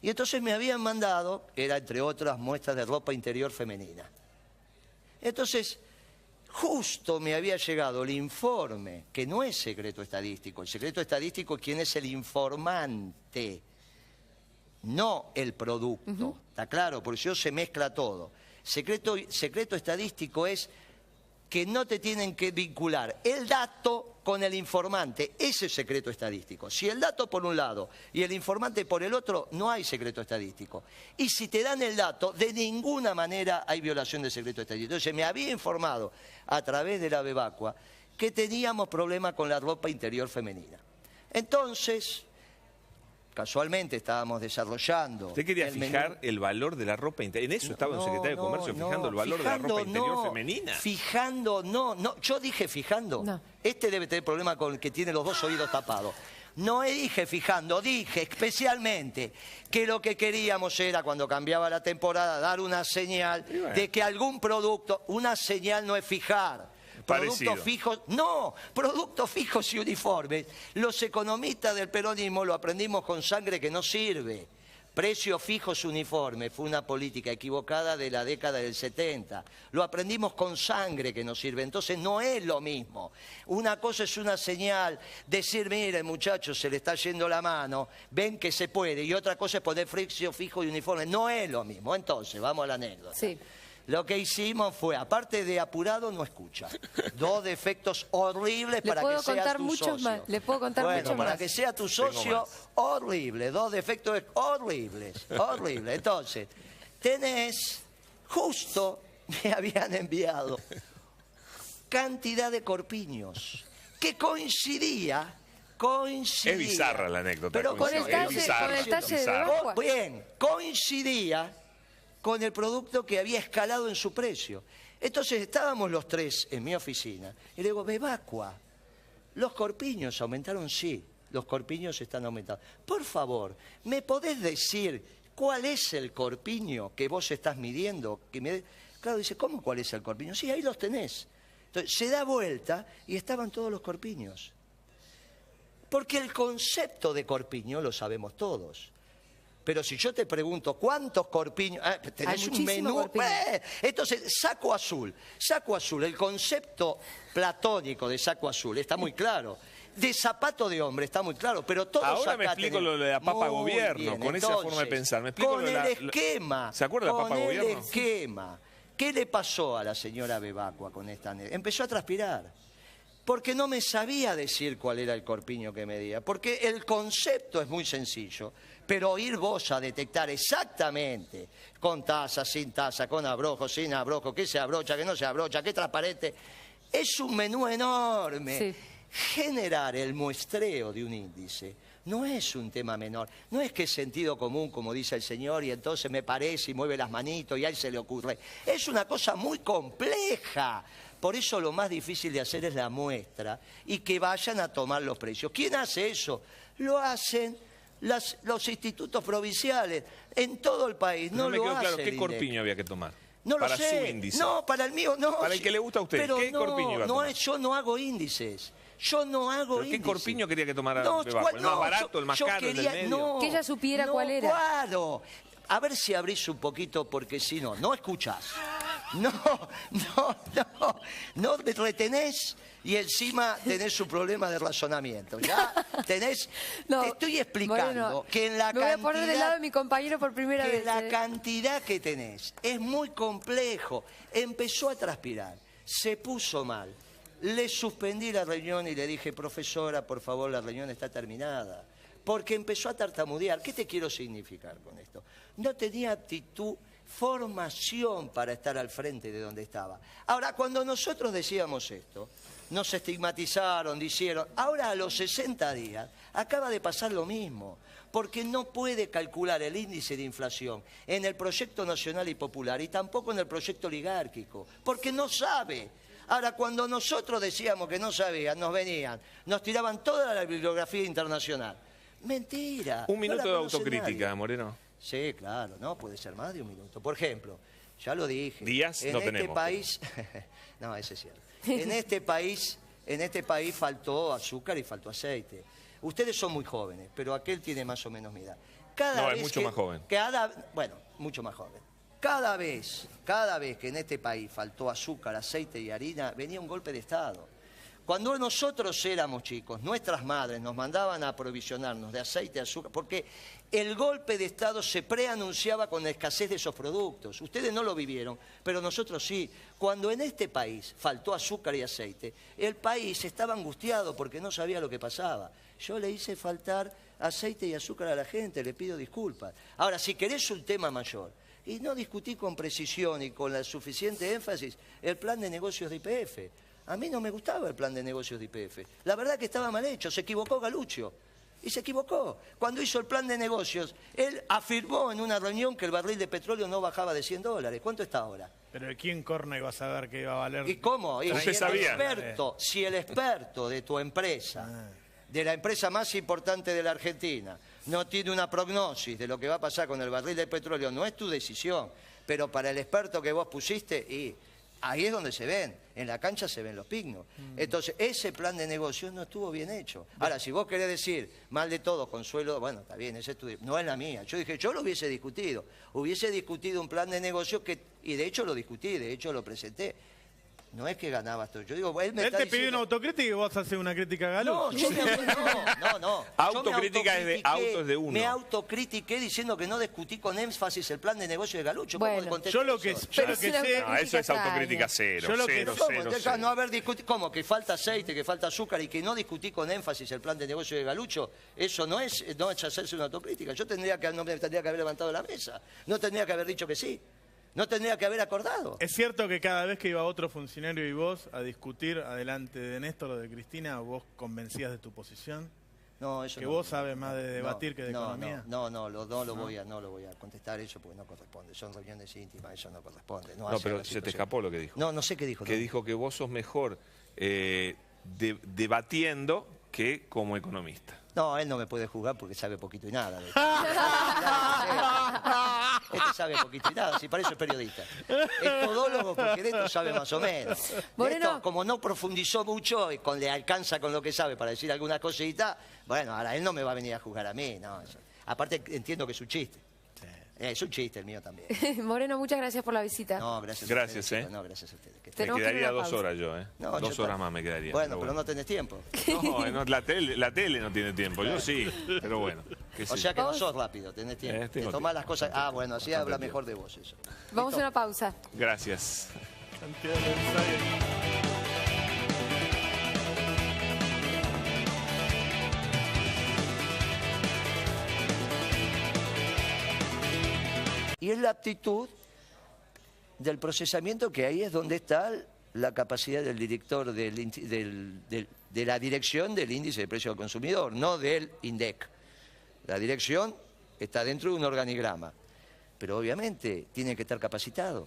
Y entonces me habían mandado, era entre otras muestras de ropa interior femenina. Entonces, justo me había llegado el informe, que no es secreto estadístico. El secreto estadístico, ¿quién es el informante? No el producto. ¿Está claro? Por eso se mezcla todo. Secreto estadístico es que no te tienen que vincular el dato con el informante. Ese es secreto estadístico. Si el dato por un lado y el informante por el otro, no hay secreto estadístico. Y si te dan el dato, de ninguna manera hay violación de secreto estadístico. Entonces me había informado a través de la Bebacua que teníamos problemas con la ropa interior femenina. Entonces, casualmente estábamos desarrollando... ¿Usted quería fijar el valor de la ropa interior? En eso estaba el secretario de Comercio, fijando el valor de la ropa interior femenina. Fijando, no, yo dije fijando. No. Este debe tener problema con el que tiene los 2 oídos tapados. No dije fijando, dije especialmente que lo que queríamos era, cuando cambiaba la temporada, dar una señal de que algún producto, una señal no es fijar. Productos fijos, no, productos fijos y uniformes. Los economistas del peronismo lo aprendimos con sangre que no sirve. Precios fijos uniformes fue una política equivocada de la década del 70. Lo aprendimos con sangre que no sirve. Entonces no es lo mismo. Una cosa es una señal, decir, miren muchachos, se le está yendo la mano, ven que se puede. Y otra cosa es poner precio fijo y uniforme. No es lo mismo. Entonces, vamos a la anécdota. Sí. Lo que hicimos fue, aparte de apurado, no escucha. 2 defectos horribles para que sea tu socio. Le puedo contar muchos más. Para que sea tu socio, horrible. 2 defectos horribles, horribles. Entonces, justo me habían enviado cantidad de corpiños que coincidía. Es bizarra la anécdota. Pero con el talle de Bebacqua. Bien, coincidía con el producto que había escalado en su precio. Entonces estábamos los 3 en mi oficina y le digo, Bebacqua, ¿los corpiños aumentaron? Sí, los corpiños están aumentando. Por favor, ¿me podés decir cuál es el corpiño que vos estás midiendo? Claro, dice, ¿cómo cuál es el corpiño? Sí, ahí los tenés. Entonces se da vuelta y estaban todos los corpiños. Porque el concepto de corpiño lo sabemos todos. Pero si yo te pregunto, ¿cuántos corpiños? Tenés un menú. Entonces, saco azul. Saco azul, el concepto platónico de saco azul está muy claro. De zapato de hombre está muy claro, pero todos ahora me explico lo de la papa gobierno, bien, con esa forma de pensar. Me explico con el esquema. ¿Se acuerda de la papa gobierno? Con el esquema. ¿Qué le pasó a la señora Bebacqua con esta anécdota? Empezó a transpirar. Porque no me sabía decir cuál era el corpiño que medía. Porque el concepto es muy sencillo. Pero ir vos a detectar exactamente, con taza, sin taza, con abrojo, sin abrojo, qué se abrocha, qué no se abrocha, qué transparente, es un menú enorme. Sí. Generar el muestreo de un índice no es un tema menor. No es que es sentido común, como dice el señor, y entonces me parece y mueve las manitos y a él se le ocurre. Es una cosa muy compleja. Por eso lo más difícil de hacer es la muestra y que vayan a tomar los precios. ¿Quién hace eso? Lo hacen los institutos provinciales en todo el país. No me quedó claro qué corpiño había que tomar. No para lo sé. Su índice. No, para el mío no. Para el que le gusta a usted. Pero ¿Qué corpiño iba a tomar? Yo no hago índices. Yo no hago índices. ¿Qué corpiño quería que tomara Bebacqua? ¿El más barato, el más caro, el del medio? Que ella supiera cuál era. Claro. A ver si abrís un poquito, porque si no escuchás. No te retenés y encima tenés un problema de razonamiento. ¿Ya? Te estoy explicando que en la cantidad... Me voy a poner del lado de mi compañero por primera vez. La cantidad que tenés es muy complejo. Empezó a transpirar, se puso mal. Le suspendí la reunión y le dije, profesora, por favor, la reunión está terminada. Porque empezó a tartamudear. ¿Qué te quiero significar con esto? No tenía actitud, formación para estar al frente de donde estaba. Ahora, cuando nosotros decíamos esto, nos estigmatizaron, dijeron, ahora a los 60 días acaba de pasar lo mismo, porque no puede calcular el índice de inflación en el proyecto nacional y popular y tampoco en el proyecto oligárquico, porque no sabe. Ahora, cuando nosotros decíamos que no sabían, nos tiraban toda la bibliografía internacional. Mentira. Un minuto de autocrítica, Moreno. Sí, claro, no, puede ser más de un minuto. Por ejemplo, ya lo dije. Días no tenemos. En este país, no, eso es cierto. En este país faltó azúcar y faltó aceite. Ustedes son muy jóvenes, pero aquel tiene más o menos mi edad. Es mucho más joven. Bueno, mucho más joven. Cada vez que en este país faltó azúcar, aceite y harina, venía un golpe de Estado. Cuando nosotros éramos chicos, nuestras madres nos mandaban a aprovisionarnos de aceite y azúcar, porque el golpe de Estado se preanunciaba con la escasez de esos productos. Ustedes no lo vivieron, pero nosotros sí. Cuando en este país faltó azúcar y aceite, el país estaba angustiado porque no sabía lo que pasaba. Yo le hice faltar aceite y azúcar a la gente, le pido disculpas. Ahora, si querés un tema mayor, y no discutí con precisión y con la suficiente énfasis el plan de negocios de YPF. A mí no me gustaba el plan de negocios de YPF. La verdad que estaba mal hecho, se equivocó Galuccio. Y se equivocó. Cuando hizo el plan de negocios, él afirmó en una reunión que el barril de petróleo no bajaba de $100. ¿Cuánto está ahora? Pero ¿quién corno iba a saber que iba a valer? ¿Y cómo? Y ¿Usted sabía? Si el experto de tu empresa, de la empresa más importante de la Argentina, no tiene una prognosis de lo que va a pasar con el barril de petróleo, no es tu decisión, pero para el experto que vos pusiste, y ahí es donde se ven, en la cancha se ven los pignos. Entonces, ese plan de negocio no estuvo bien hecho. Ahora, si vos querés decir mal de todo, Consuelo, bueno, está bien, ese es tu... no es la mía. Yo dije, yo lo hubiese discutido un plan de negocio y de hecho lo discutí, de hecho lo presenté. No es que ganabas todo. Yo digo, él te pidió una autocrítica y vos haces una crítica a Galo. No. Autocrítica es de autos de uno. Me autocritiqué diciendo que no discutí con énfasis el plan de negocio de Galucho. Bueno, yo lo que sé... eso es autocrítica cero. No haber discutido... ¿Cómo? Que falta aceite, que falta azúcar y que no discutí con énfasis el plan de negocio de Galucho. Eso no es hacerse una autocrítica. Yo no me tendría que haber levantado la mesa. No tendría que haber dicho que sí. No tendría que haber acordado. ¿Es cierto que cada vez que iba otro funcionario y vos a discutir adelante de Néstor o de Cristina, vos convencías de tu posición? No, eso que no. vos sabes más de debatir que de economía. No lo voy a contestar eso porque no corresponde. Son reuniones íntimas, eso no corresponde. No, pero se te escapó lo que dijo. No sé qué dijo. Que dijo que vos sos mejor debatiendo que como economista. No, él no me puede juzgar porque sabe poquito y nada. Este sabe poquito y nada, si para eso es periodista. Es todólogo porque de esto sabe más o menos. Esto, como no profundizó mucho y le alcanza con lo que sabe para decir alguna cosita, bueno, ahora él no me va a venir a juzgar a mí. No. Aparte entiendo que es un chiste. Es un chiste el mío también. Moreno, muchas gracias por la visita. No, gracias a ustedes. No, gracias a ustedes. Me quedaría 2 horas yo, ¿eh? No, 2 horas más me quedaría. Bueno, pero no tenés tiempo. No, la tele no tiene tiempo, yo sí, pero bueno. O sea que no sos rápido, tenés tiempo. Te tomás las cosas... bueno, así habla mejor de vos eso. Vamos a una pausa. Gracias. Y es la aptitud del procesamiento, que ahí es donde está la capacidad del director de la dirección del índice de precio al consumidor, no del INDEC. La dirección está dentro de un organigrama, pero obviamente tiene que estar capacitado.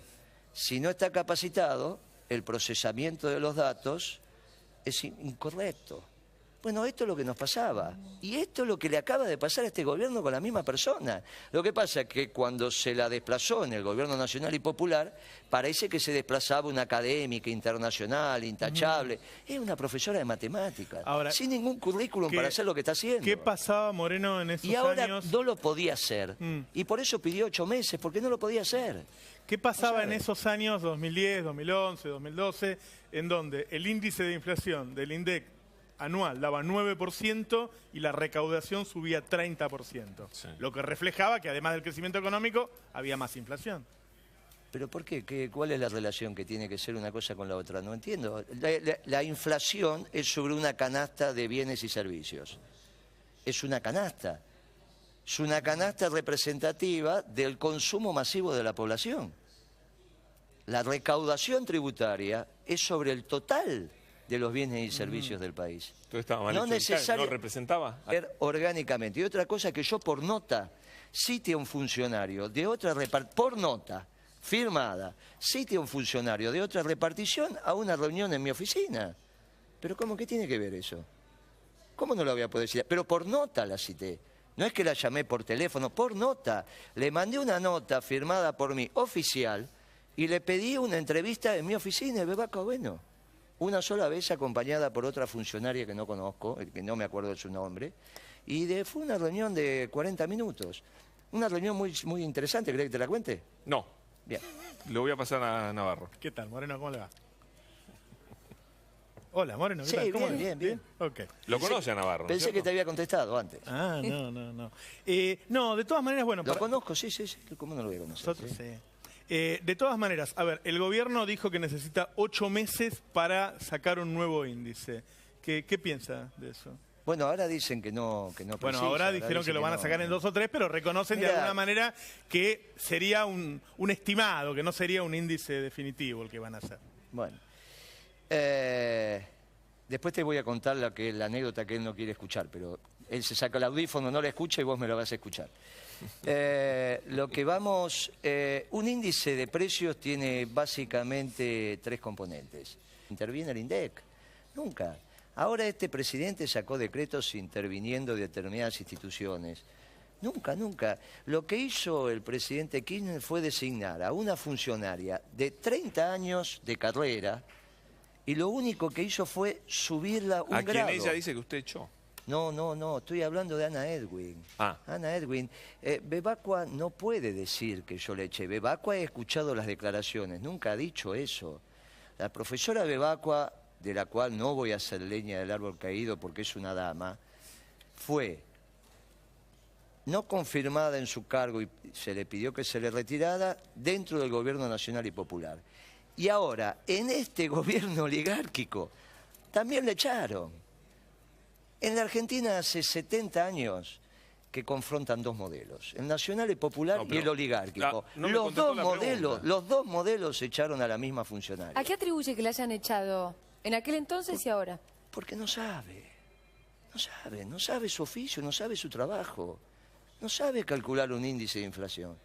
Si no está capacitado, el procesamiento de los datos es incorrecto. Bueno, esto es lo que nos pasaba. Y esto es lo que le acaba de pasar a este gobierno con la misma persona. Lo que pasa es que cuando se la desplazó en el gobierno nacional y popular, parece que se desplazaba una académica internacional, intachable. Es una profesora de matemáticas, sin ningún currículum para hacer lo que está haciendo. ¿Qué pasaba, Moreno, en esos años? Y ahora no lo podía hacer. Y por eso pidió 8 meses, porque no lo podía hacer. ¿Qué pasaba en esos años, 2010, 2011, 2012, en donde el índice de inflación del INDEC anual daba 9% y la recaudación subía 30%. Sí. Lo que reflejaba que además del crecimiento económico había más inflación. ¿Pero por qué? ¿Cuál es la relación que tiene que ser una cosa con la otra? No entiendo. La inflación es sobre una canasta de bienes y servicios. Es una canasta. Es una canasta representativa del consumo masivo de la población. La recaudación tributaria es sobre el total de los bienes y servicios del país. Entonces estaba mal hecho, ¿no representaba? Orgánicamente. Y otra cosa, que yo por nota cite a un funcionario de otra por nota firmada, cite a un funcionario de otra repartición a una reunión en mi oficina. ¿Pero cómo? ¿Qué tiene que ver eso? ¿Cómo no lo voy a poder decir? Pero por nota la cité. No es que la llamé por teléfono, por nota. Le mandé una nota firmada por mi oficial y le pedí una entrevista en mi oficina, Bebaca Bueno. Una sola vez acompañada por otra funcionaria que no conozco, que no me acuerdo de su nombre, y fue una reunión de 40 minutos. Una reunión muy interesante, ¿querés que te la cuente? No. Bien. Lo voy a pasar a Navarro. ¿Qué tal, Moreno? ¿Cómo le va? Hola, Moreno, ¿qué tal? Sí, ¿Cómo bien. Okay. Lo conoce a Navarro. Pensé que te había contestado antes. No. No, de todas maneras, bueno... Lo conozco, sí. ¿Cómo no lo voy a conocer? Nosotros sí. De todas maneras, a ver, el gobierno dijo que necesita 8 meses para sacar un nuevo índice. ¿Qué piensa de eso? Bueno, ahora dicen que no precisa. Bueno, ahora dijeron que lo van a sacar en 2 o 3, pero reconocen de alguna manera que sería un estimado, que no sería un índice definitivo el que van a hacer. Bueno. Después te voy a contar la anécdota que él no quiere escuchar, pero Él se saca el audífono, no lo escucha y vos me lo vas a escuchar. Un índice de precios tiene básicamente tres componentes. ¿Interviene el INDEC? Nunca. Ahora este presidente sacó decretos interviniendo de determinadas instituciones. Nunca, nunca. Lo que hizo el presidente Kirchner fue designar a una funcionaria de 30 años de carrera y lo único que hizo fue subirla un grado. ¿A quién ella dice que usted echó? No, estoy hablando de Ana Edwin. Ana Edwin, Bebacua no puede decir que yo le eché. Bebacua ha escuchado las declaraciones, nunca ha dicho eso. La profesora Bebacua, de la cual no voy a hacer leña del árbol caído porque es una dama, fue no confirmada en su cargo y se le pidió que se le retirara dentro del gobierno nacional y popular. Y ahora, en este gobierno oligárquico, también le echaron. En la Argentina hace 70 años que confrontan dos modelos, el nacional y popular y el oligárquico. Los dos modelos echaron a la misma funcionaria. ¿A qué atribuye que le hayan echado en aquel entonces y ahora? Porque no sabe su oficio, no sabe su trabajo, no sabe calcular un índice de inflación.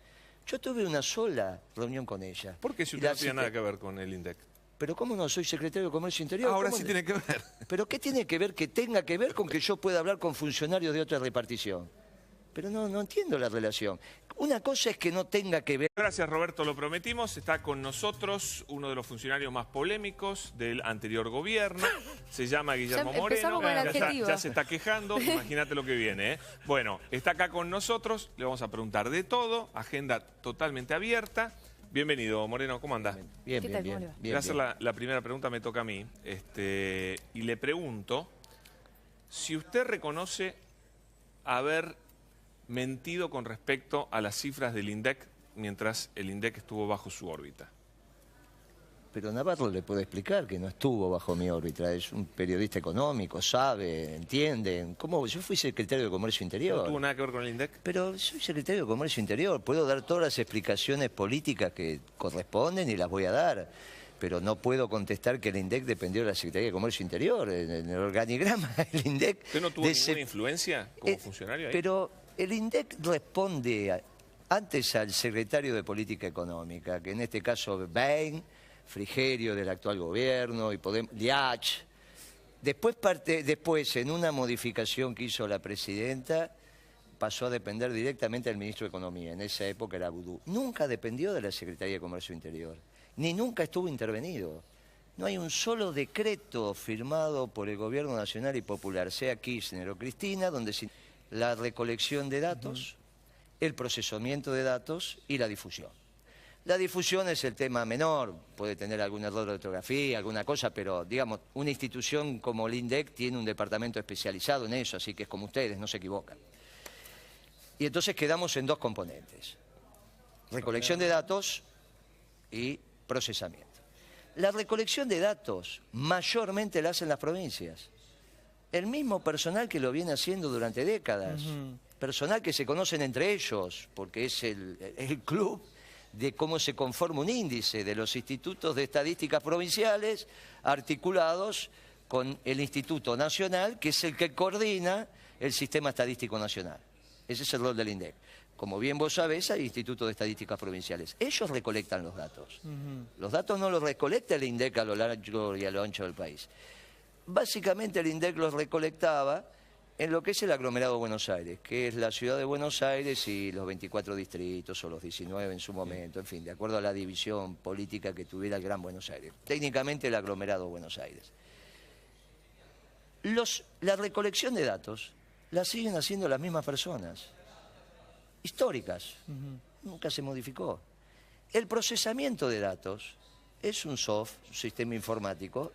Yo tuve una sola reunión con ella. ¿Por qué si usted no tiene nada que ver con el INDEC? Pero ¿cómo no? Soy secretario de Comercio Interior. Ahora sí tiene que ver. ¿Pero qué tiene que ver que tenga que ver con que yo pueda hablar con funcionarios de otra repartición? Pero no entiendo la relación. Una cosa es que no tenga que ver... Gracias, Roberto, lo prometimos. Está con nosotros uno de los funcionarios más polémicos del anterior gobierno. Se llama Guillermo Moreno. Ya se está quejando. Imagínate lo que viene. Bueno, está acá con nosotros. Le vamos a preguntar de todo. Agenda totalmente abierta. Bienvenido, Moreno. ¿Cómo anda? Bien. Voy a hacer la primera pregunta, me toca a mí. Y le pregunto si usted reconoce haber mentido con respecto a las cifras del INDEC mientras el INDEC estuvo bajo su órbita. Pero Navarro le puede explicar que no estuvo bajo mi órbita. Es un periodista económico, sabe, entiende. ¿Cómo? Yo fui secretario de Comercio Interior. ¿No tuvo nada que ver con el INDEC? Pero soy secretario de Comercio Interior. Puedo dar todas las explicaciones políticas que corresponden y las voy a dar. Pero no puedo contestar que el INDEC dependió de la Secretaría de Comercio Interior. En el organigrama, el INDEC... ¿Usted no tuvo ninguna influencia como funcionario ahí? Pero el INDEC responde antes al secretario de Política Económica, que en este caso Bain, Frigerio del actual gobierno, y Liach. Después, en una modificación que hizo la presidenta, pasó a depender directamente del ministro de Economía. En esa época era Vudú. Nunca dependió de la Secretaría de Comercio Interior, ni nunca estuvo intervenido. No hay un solo decreto firmado por el gobierno nacional y popular, sea Kirchner o Cristina, donde la recolección de datos, el procesamiento de datos y la difusión. La difusión es el tema menor, puede tener algún error de ortografía, alguna cosa, pero digamos, una institución como el INDEC tiene un departamento especializado en eso, así que es como ustedes, no se equivocan. Y entonces quedamos en dos componentes, recolección de datos y procesamiento. La recolección de datos mayormente la hacen las provincias. El mismo personal que lo viene haciendo durante décadas, personal que se conocen entre ellos, porque es el club de cómo se conforma un índice de los institutos de estadísticas provinciales articulados con el Instituto Nacional, que es el que coordina el Sistema Estadístico Nacional. Ese es el rol del INDEC. Como bien vos sabés, hay institutos de estadísticas provinciales. Ellos recolectan los datos. Los datos no los recolecta el INDEC a lo largo y a lo ancho del país. Básicamente el INDEC los recolectaba en lo que es el aglomerado de Buenos Aires, que es la ciudad de Buenos Aires y los 24 distritos o los 19 en su momento, en fin, de acuerdo a la división política que tuviera el Gran Buenos Aires. Técnicamente el aglomerado de Buenos Aires. La recolección de datos la siguen haciendo las mismas personas, históricas, nunca se modificó. El procesamiento de datos es un sistema informático,